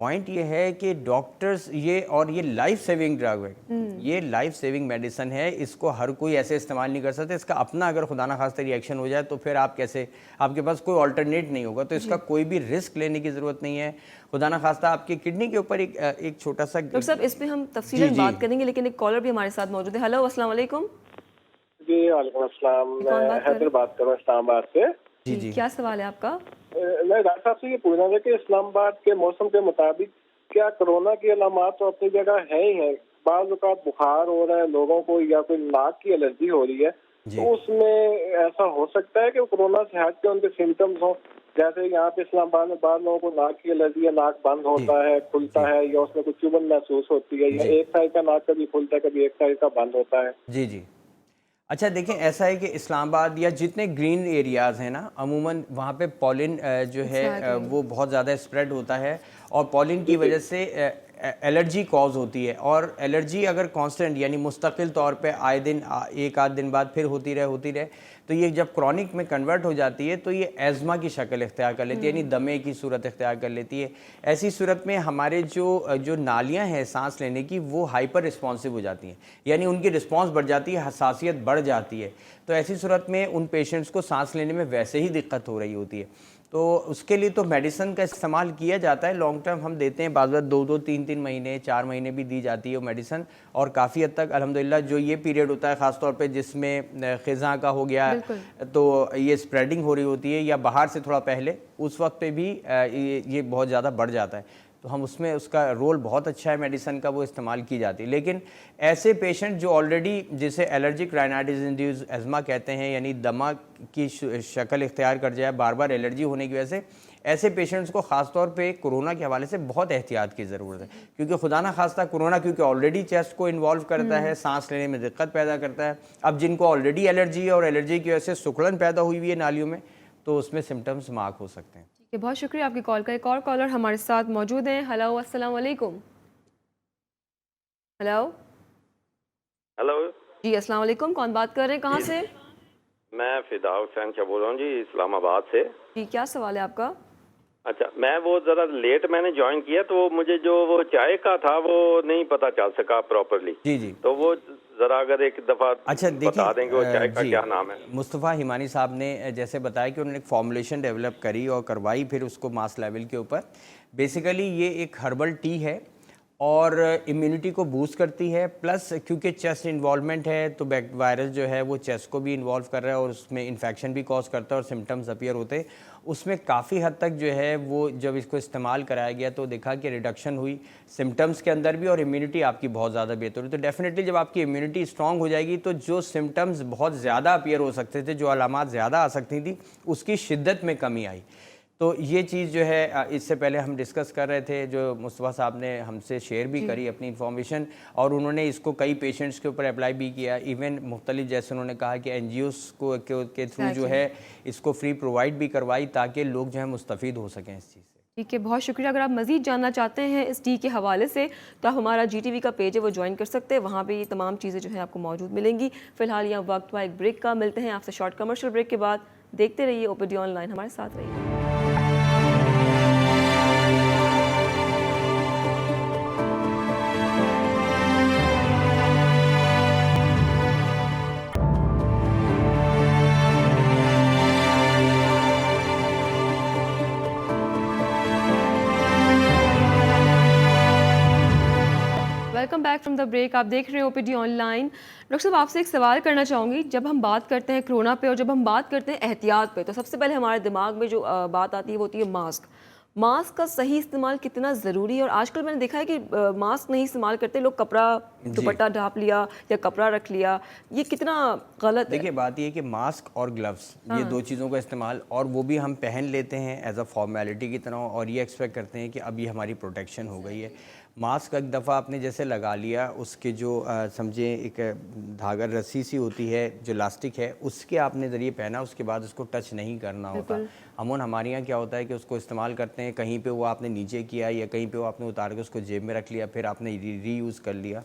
पॉइंट ये है कि डॉक्टर्स ये लाइफ सेविंग ड्रग है, ये लाइफ सेविंग मेडिसिन है, इसको हर कोई ऐसे इस्तेमाल नहीं कर सकता। इसका अपना अगर खुदा ना खास्ता रिएक्शन हो जाए तो फिर आप कैसे, आपके पास कोई ऑल्टरनेट नहीं होगा, तो इसका कोई भी रिस्क लेने की ज़रूरत नहीं है। खुदा ना खास्ता आपकी किडनी के ऊपर एक छोटा सा, डॉक्टर साहब इस पे हम तफसीलन बात करेंगे, लेकिन एक कॉलर भी हमारे साथ मौजूद है। हेलो, अस्सलाम वालेकुम। जी वालेकुम अस्सलाम, मैं हैदर बात कर रहा हूँ इस्लामाबाद से। जी क्या सवाल है आपका? मैं डॉक्टर साहब से ये पूछना था कि इस्लामाबाद के मौसम के मुताबिक क्या कोरोना की अलामत तो अपनी जगह है ही है, बाज़ औक़ात बुखार हो रहा है लोगों को या कोई नाक की एलर्जी हो रही है, तो उसमें ऐसा हो सकता है कि कोरोना से हट के उनके सिम्टम्स हो, जैसे यहाँ पे इस्लामाबाद में बाद लोगों को नाक की एलर्जी है, नाक बंद होता है, खुलता है, या उसमें कुछ चुभन महसूस होती है, या एक साइड का नाक कभी खुलता है कभी एक साइड का बंद होता है। जी जी। अच्छा देखें, ऐसा है कि इस्लामाबाद या जितने ग्रीन एरियाज़ हैं ना, अमूमन वहाँ पे पॉलिन जो है वो बहुत ज़्यादा स्प्रेड होता है, और पॉलिन की वजह से एलर्जी कॉज होती है। और एलर्जी अगर कांस्टेंट यानी मुस्तकिल तौर पे आए दिन एक आध दिन बाद फिर होती रहे, तो ये जब क्रॉनिक में कन्वर्ट हो जाती है तो ये एज़मा की शक्ल इख्तियार कर लेती है, यानी दमे की सूरत इख्तियार कर लेती है। ऐसी सूरत में हमारे जो नालियाँ हैं सांस लेने की, वो हाइपर रिस्पॉन्सिव हो जाती हैं, यानी उनकी रिस्पॉन्स बढ़ जाती है, हसासियत बढ़ जाती है। तो ऐसी सूरत में उन पेशेंट्स को सांस लेने में वैसे ही दिक्कत हो रही होती है, तो उसके लिए तो मेडिसिन का इस्तेमाल किया जाता है। लॉन्ग टर्म हम देते हैं, बाज़ बार 2-2, 3-3 महीने, 4 महीने भी दी जाती है वो मेडिसिन, और काफ़ी हद तक अल्हम्दुलिल्लाह जो ये पीरियड होता है ख़ास तौर पे जिसमें ख़िज़ा का हो गया तो ये स्प्रेडिंग हो रही होती है, या बाहर से थोड़ा पहले, उस वक्त पे भी ये बहुत ज़्यादा बढ़ जाता है, तो हम उसमें उसका रोल बहुत अच्छा है मेडिसिन का, वो इस्तेमाल की जाती है। लेकिन ऐसे पेशेंट जो ऑलरेडी, जिसे एलर्जिक राइनाइटिस इंड्यूस्ड एज़मा कहते हैं, यानी दमा की शक्ल इख्तियार कर जाए बार बार एलर्जी होने की वजह से, ऐसे पेशेंट्स को ख़ास तौर पे कोरोना के हवाले से बहुत एहतियात की ज़रूरत है, क्योंकि खुदा ना खास्ता कोरोना क्योंकि ऑलरेडी चेस्ट को इन्वॉल्व करता है, सांस लेने में दिक्कत पैदा करता है। अब जिनको ऑलरेडी एलर्जी है और एलर्जी की वजह से सुखलन पैदा हुई हुई है नालियों में, तो उसमें सिम्टम्स मार्क हो सकते हैं। बहुत शुक्रिया आपकी कॉल का। एक और कॉलर हमारे साथ मौजूद हैं। हेलो, अस्सलाम वालेकुम। हेलो हेलो जी, अस्सलाम वालेकुम। कौन बात कर रहे हैं, कहाँ से? मैं फिदा हुसैन क्या बोल रहा हूँ जी, इस्लामाबाद से। जी, क्या सवाल है आपका? अच्छा, मैं वो ज़रा लेट मैंने ज्वाइन किया, तो मुझे जो वो चाय का था वो नहीं पता चल सका प्रॉपरली। जी जी, तो वो ज़रा अगर एक दफ़ा अच्छा बता देंगे वो चाय का क्या नाम है। मुस्तफ़ा हिमानी साहब ने जैसे बताया कि उन्होंने एक फॉर्मुलेशन डेवलप करी और करवाई, फिर उसको मास लेवल के ऊपर। बेसिकली ये एक हर्बल टी है और इम्यूनिटी को बूस्ट करती है, प्लस क्योंकि चेस्ट इन्वॉल्वमेंट है तो वायरस जो है वो चेस्ट को भी इन्वॉल्व कर रहा है और उसमें इन्फेक्शन भी कॉज करता है और सिम्टम्स अपीयर होते हैं। उसमें काफ़ी हद तक जो है वो जब इसको इस्तेमाल कराया गया तो देखा कि रिडक्शन हुई सिम्टम्स के अंदर भी, और इम्यूनिटी आपकी बहुत ज़्यादा बेहतर हुई। तो डेफिनेटली जब आपकी इम्यूनिटी स्ट्रॉन्ग हो जाएगी तो जो सिम्टम्स बहुत ज़्यादा अपीयर हो सकते थे, जो अलामात ज़्यादा आ सकती थी, उसकी शिद्दत में कमी आई। तो ये चीज़ जो है इससे पहले हम डिस्कस कर रहे थे, जो मुस्तफ़ा साहब ने हमसे शेयर भी करी अपनी इन्फॉर्मेशन, और उन्होंने इसको कई पेशेंट्स के ऊपर अप्लाई भी किया। इवन मुख्तलिफ, जैसे उन्होंने कहा कि NGOs के थ्रू जो है इसको फ्री प्रोवाइड भी करवाई ताकि लोग जो है मुस्तफ़ीद हो सकें इस चीज़ से। ठीक है, बहुत शुक्रिया। अगर आप मज़ीद जानना चाहते हैं इस टी के हवाले से तो आप हमारा GTV का पेज है वो ज्वाइन कर सकते हैं, वहाँ पे ये तमाम चीज़ें जो है आपको मौजूद मिलेंगी। फ़िलहाल यहाँ वक्त हुआ एक ब्रेक का, मिलते हैं आपसे शॉर्ट कमर्शियल ब्रेक के बाद। देखते रहिए OPD ऑनलाइन, हमारे साथ रहिए। Welcome back from the break. आप देख रहे हैं OPD ऑनलाइन। डॉक्टर साहब, आपसे एक सवाल करना चाहूँगी। जब हम बात करते हैं कोरोना पे और जब हम बात करते हैं एहतियात पे, तो सबसे पहले हमारे दिमाग में जो बात आती है वो होती है मास्क। मास्क का सही इस्तेमाल कितना ज़रूरी है? और आजकल मैंने देखा है कि मास्क नहीं इस्तेमाल करते लोग, कपड़ा दुपट्टा ढाप लिया या कपड़ा रख लिया, ये कितना गलत है? देखिए, बात ये है कि मास्क और ग्लव्स, ये दो चीज़ों का इस्तेमाल, और वो भी हम पहन लेते हैं एज अ फॉर्मेलिटी की तरह, और ये एक्सपेक्ट करते हैं कि अब ये हमारी प्रोटेक्शन हो गई है। मास्क एक दफ़ा आपने जैसे लगा लिया, उसके जो समझे एक धागा रस्सी सी होती है जो इलास्टिक है, उसके आपने ज़रिए पहना, उसके बाद उसको टच नहीं करना होता। अमूमन हमारे यहाँ क्या होता है कि उसको इस्तेमाल करते हैं, कहीं पे वो आपने नीचे किया या कहीं पे वो आपने उतार के उसको जेब में रख लिया, फिर आपने री यूज़ कर लिया।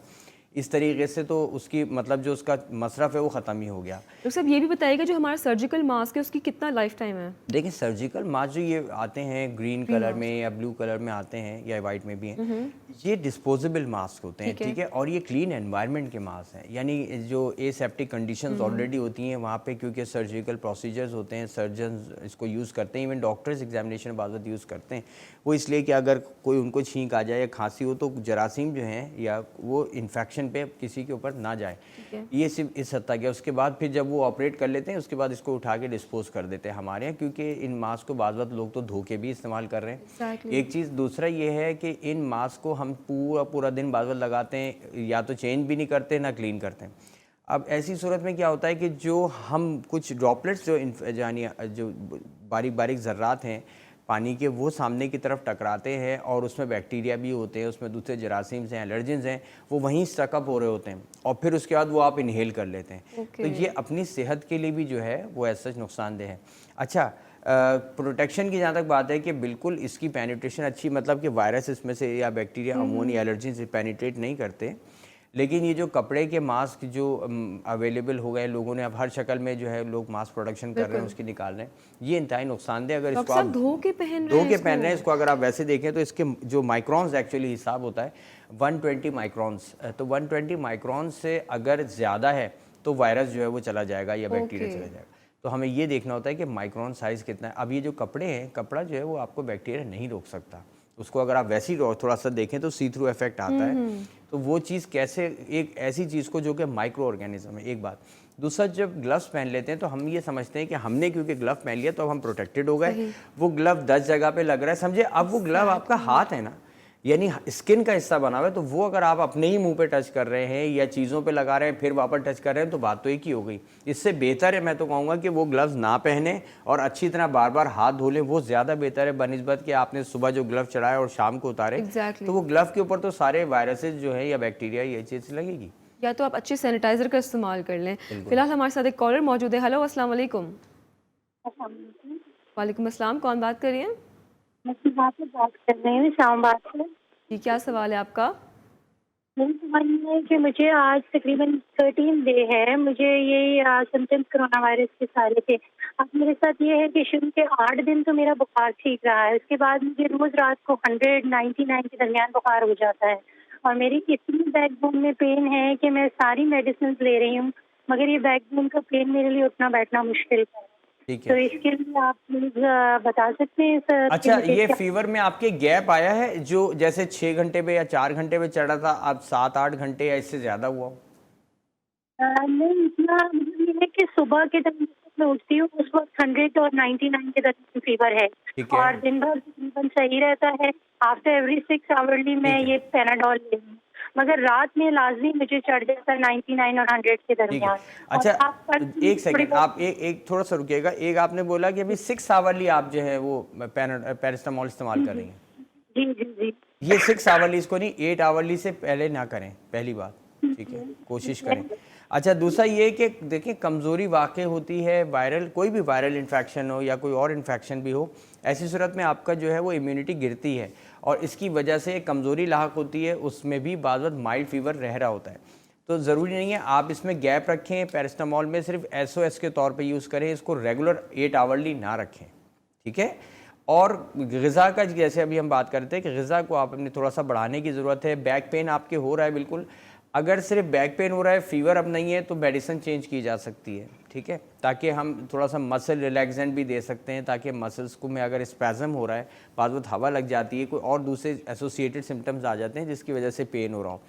इस तरीके से तो उसकी मतलब जो उसका मसरफ़ है वो ख़त्म ही हो गया। डॉक्टर साहब ये भी बताइएगा जो हमारा सर्जिकल मास्क है उसकी कितना लाइफ टाइम है? देखिए सर्जिकल मास्क जो ये आते हैं ग्रीन कलर में या ब्लू कलर में आते हैं या वाइट में भी हैं, ये डिस्पोजेबल मास्क होते हैं, ठीक है, और ये क्लीन एनवायरनमेंट के मास्क हैं, यानी जो एसेप्टिक कंडीशंस ऑलरेडी होती हैं वहाँ पे, क्योंकि सर्जिकल प्रोसीजर्स होते हैं, सर्जन इसको यूज़ करते हैं, इवन डॉक्टर्स एग्जामिनेशन बाद यूज़ करते हैं, वो इसलिए कि अगर कोई उनको छींक आ जाए या खांसी हो तो जरासीम जो हैं या वो इन्फेक्शन पे किसी के ऊपर ना जाए, ये सिर्फ इस हद तक है। उसके बाद फिर जब वो ऑपरेट कर लेते हैं उसके बाद इसको उठा के डिस्पोज कर देते हैं हमारे यहाँ, क्योंकि इन मास्क को बाज़ वक्त लोग तो धो के भी इस्तेमाल कर रहे हैं। एक चीज़ दूसरा ये है कि इन मास्क को हम पूरा दिन बाज़ वक्त लगाते हैं, या तो चेंज भी नहीं करते ना क्लीन करते हैं। अब ऐसी सूरत में क्या होता है कि जो हम कुछ ड्रॉपलेट्स जो यानी जो बारीक बारीक ज़र्रात हैं पानी के, वो सामने की तरफ टकराते हैं और उसमें बैक्टीरिया भी होते हैं, उसमें दूसरे जरासीम्स हैं, एलर्जेंस हैं, वो वहीं स्टकअप हो रहे होते हैं और फिर उसके बाद वो आप इनहेल कर लेते हैं। तो ये अपनी सेहत के लिए भी जो है वो ऐसा नुकसानदेह है। अच्छा, प्रोटेक्शन की जहाँ तक बात है कि बिल्कुल इसकी पेनिट्रेशन अच्छी, मतलब कि वायरस इसमें से या बैक्टीरिया अमोनिया एलर्जी से पेनिट्रेट नहीं करते, लेकिन ये जो कपड़े के मास्क जो अवेलेबल हो गए, लोगों ने अब हर शक्ल में जो है लोग मास्क प्रोडक्शन कर रहे हैं, उसकी निकाल रहे हैं, ये इंतहाई नुकसानदेह। अगर इसको आप धो के पहन रहे हैं इसको अगर आप वैसे देखें तो इसके जो माइक्रॉन्स एक्चुअली हिसाब होता है 120 माइक्रॉन्स, तो 120 माइक्रॉन्स से अगर ज़्यादा है तो वायरस जो है वो चला जाएगा या बैक्टीरिया चला जाएगा। तो हमें ये देखना होता है कि माइक्रॉन साइज़ कितना है। अब ये जो कपड़े हैं, कपड़ा जो है वो आपको बैक्टीरिया नहीं रोक सकता, उसको अगर आप वैसे ही थोड़ा सा देखें तो सी थ्रू इफेक्ट आता है। तो वो चीज़ कैसे, एक ऐसी चीज़ को जो कि माइक्रो ऑर्गेनिज्म है, एक बात। दूसरा, जब ग्लव्स पहन लेते हैं तो हम ये समझते हैं कि हमने क्योंकि ग्लव पहन लिया तो अब हम प्रोटेक्टेड हो गए, वो ग्लव 10 जगह पे लग रहा है, समझे। अब वो ग्लव आपका हाथ है ना, यानी स्किन का हिस्सा बना हुआ है, तो वो अगर आप अपने ही मुंह पे टच कर रहे हैं या चीज़ों पे लगा रहे हैं फिर वापस टच कर रहे हैं तो बात तो एक ही हो गई। इससे बेहतर है, मैं तो कहूँगा कि वो ग्लव्स ना पहने और अच्छी तरह बार बार हाथ धो लें, वो ज़्यादा बेहतर है बनिस्बत कि आपने सुबह जो ग्लव चढ़ाया और शाम को उतारे। तो वो ग्लव के ऊपर तो सारे वायरसेस जो है या बैक्टीरिया ये चीज़ लगेगी। या तो आप अच्छे सैनिटाइजर का इस्तेमाल कर लें। फिलहाल हमारे साथ एक कॉलर मौजूद है। हेलो, अस्सलाम वालेकुम। वालेकुम अस्सलाम, कौन बात कर रही हैं? बात कर रहे हैं इस्लामाबाद से। जी, क्या सवाल है आपका? मेरी सवाल ये है कि मुझे आज तकरीबन 13 डे है, मुझे ये सिम्टम्स कोरोना वायरस के सारे थे। अब मेरे साथ ये है कि शुरू के 8 दिन तो मेरा बुखार ठीक रहा है, उसके बाद मुझे रोज रात को 199 के दरमियान बुखार हो जाता है और मेरी इतनी बैकबोन में पेन है कि मैं सारी मेडिसिन ले रही हूँ, मगर ये बैकबोन का पेन मेरे लिए उठना बैठना मुश्किल है। तो इसके लिए आप प्लीज बता सकते हैं सर? अच्छा, ये फीवर में आपके गैप आया है जो जैसे 6 घंटे पे या 4 घंटे पे चढ़ा था, अब 7-8 घंटे या इससे ज्यादा हुआ? नहीं, इतना मतलब ये है कि सुबह के टाइम मैं उठती हूँ उस वक्त 100 और 99 के दरमियान फीवर है और दिन भर तकरीबन सही रहता है। आफ्टर एवरी 6 आवर्ली मैं ये पैनाडोल ले रही हूँ, मगर रात में लाजमी मुझे चढ़ जाता है 99 और 100 के दरमियान। अच्छा, एक सेकंड, आप एक थोड़ा सा रुकिएगा। एक आपने बोला कि अभी 6 आवरली आप जो है वो पैरासिटामोल इस्तेमाल कर रही हैं। जी जी जी। ये 6 आवरली इसको नहीं, 8 आवरली से पहले ना करें, पहली बात, ठीक है, कोशिश करें। अच्छा, दूसरा ये कि देखिए कमज़ोरी वाक़ई होती है, वायरल कोई भी वायरल इन्फेक्शन हो या कोई और इन्फेक्शन भी हो, ऐसी सूरत में आपका जो है वो इम्यूनिटी गिरती है और इसकी वजह से कमज़ोरी लाहक होती है, उसमें भी बाज़ वक़्त माइल्ड फीवर रह रहा होता है। तो ज़रूरी नहीं है आप इसमें गैप रखें, पैरासिटामोल में सिर्फ SOS के तौर पे यूज़ करें, इसको रेगुलर 8 आवरली ना रखें, ठीक है। और ग़िज़ा का जैसे अभी हम बात करते हैं कि ग़िज़ा को आप अपने थोड़ा सा बढ़ाने की ज़रूरत है। बैक पेन आपके हो रहा है, बिल्कुल, अगर सिर्फ बैक पेन हो रहा है, फीवर अब नहीं है, तो मेडिसिन चेंज की जा सकती है, ठीक है, ताकि हम थोड़ा सा मसल रिलैक्सेंट भी दे सकते हैं, ताकि मसल्स को में अगर स्पैज़म हो रहा है, बाद वक्त हवा लग जाती है, कोई और दूसरे एसोसिएटेड सिम्टम्स आ जाते हैं जिसकी वजह से पेन हो रहा हो।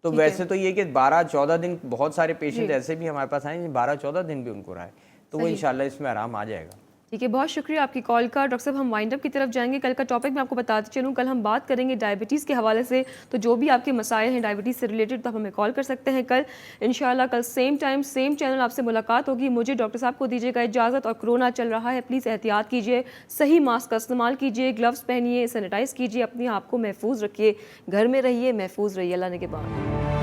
तो वैसे तो ये कि 12-14 दिन, बहुत सारे पेशेंट ऐसे भी हमारे पास आए 12-14 दिन भी उनको रहा है, तो वो इंशाल्लाह इसमें आराम आ जाएगा। ठीक है, बहुत शुक्रिया आपकी कॉल का। डॉक्टर साहब, हम वाइंड अप की तरफ जाएंगे। कल का टॉपिक मैं आपको बताती चलूँ, कल हम बात करेंगे डायबिटीज़ के हवाले से, तो जो भी आपके मसाइल हैं डायबिटीज़ से रिलेटेड तो आप हमें कॉल कर सकते हैं कल इंशाल्लाह। कल सेम टाइम सेम चैनल आपसे मुलाकात होगी। मुझे डॉक्टर साहब को दीजिएगा इजाज़त। और कोरोना चल रहा है, प्लीज़ एहतियात कीजिए, सही मास्क का इस्तेमाल कीजिए, ग्लव्स पहनिए, सैनिटाइज़ कीजिए, अपने आप को महफूज रखिए, घर में रहिए, महफूज रहिए। अल्लाह ने के बाद।